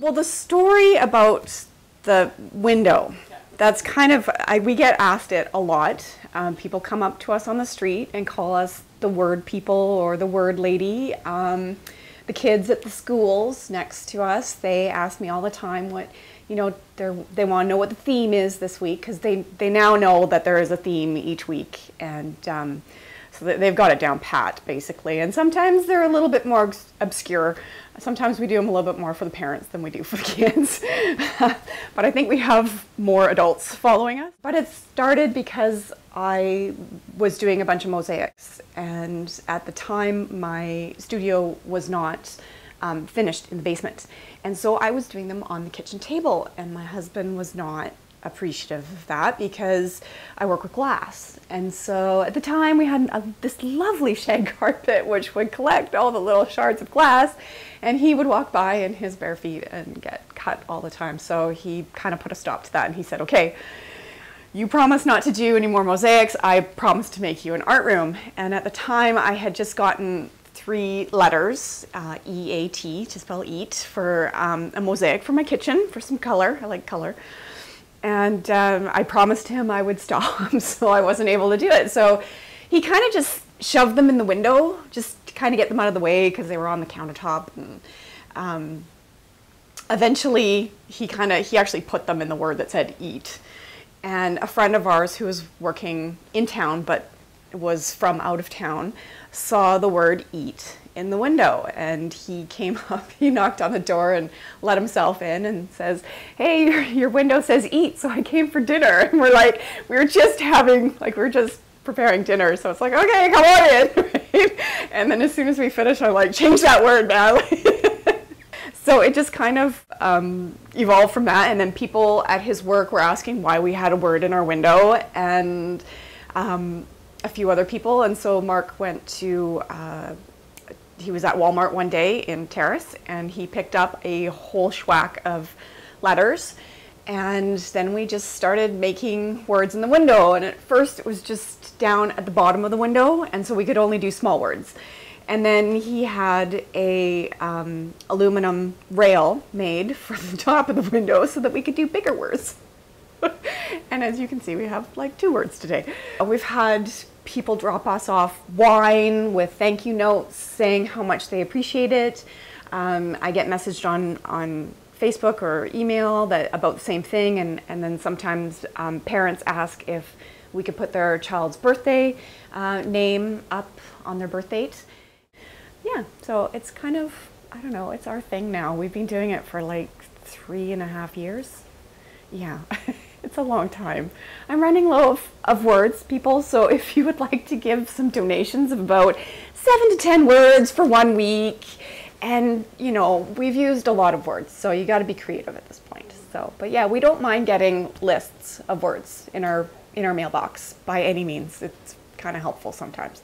Well, the story about the window, that's kind of, we get asked it a lot. People come up to us on the street and call us the word people or the word lady. The kids at the schools next to us, they ask me all the time what, you know, they want to know what the theme is this week, because they now know that there is a theme each week, and so they've got it down pat, basically. And sometimes they're a little bit more obscure. Sometimes we do them a little bit more for the parents than we do for the kids. But I think we have more adults following us. But it started because I was doing a bunch of mosaics, and at the time my studio was not finished in the basement. And so I was doing them on the kitchen table, and my husband was not appreciative of that because I work with glass. And so at the time we had this lovely shag carpet which would collect all the little shards of glass, and he would walk by in his bare feet and get cut all the time. So he kind of put a stop to that, and he said, okay, you promise not to do any more mosaics, I promise to make you an art room. And at the time I had just gotten 3 letters, E-A-T, to spell eat, for a mosaic for my kitchen, for some color. I like color. And I promised him I would stop, so I wasn't able to do it. So he kind of just shoved them in the window, just to kind of get them out of the way, because they were on the countertop. And eventually he actually put them in the word that said eat. And a friend of ours who was working in town but was from out of town saw the word eat in the window, and he came up, he knocked on the door and let himself in and says, hey, your window says eat, so I came for dinner. And we were just preparing dinner, so it's like, okay, come on in. Right? And then as soon as we finished, I'm like, change that word, man. So it just kind of evolved from that, and then people at his work were asking why we had a word in our window, and a few other people. And so Mark went to, he was at Walmart one day in Terrace, and he picked up a whole schwack of letters, and then we just started making words in the window. And at first it was just down at the bottom of the window, and so we could only do small words. And then he had a aluminum rail made for the top of the window so that we could do bigger words. And as you can see, we have like 2 words today. We've had people drop us off wine with thank you notes saying how much they appreciate it. I get messaged on Facebook or email about the same thing, and then sometimes parents ask if we could put their child's birthday name up on their birth date. Yeah, so it's kind of, I don't know, it's our thing now. We've been doing it for like 3.5 years. Yeah, it's a long time. I'm running low of words, people, so if you would like to give some donations of about 7 to 10 words for 1 week, and you know, we've used a lot of words, so you got to be creative at this point. So, but yeah, we don't mind getting lists of words in our mailbox by any means. It's kind of helpful sometimes.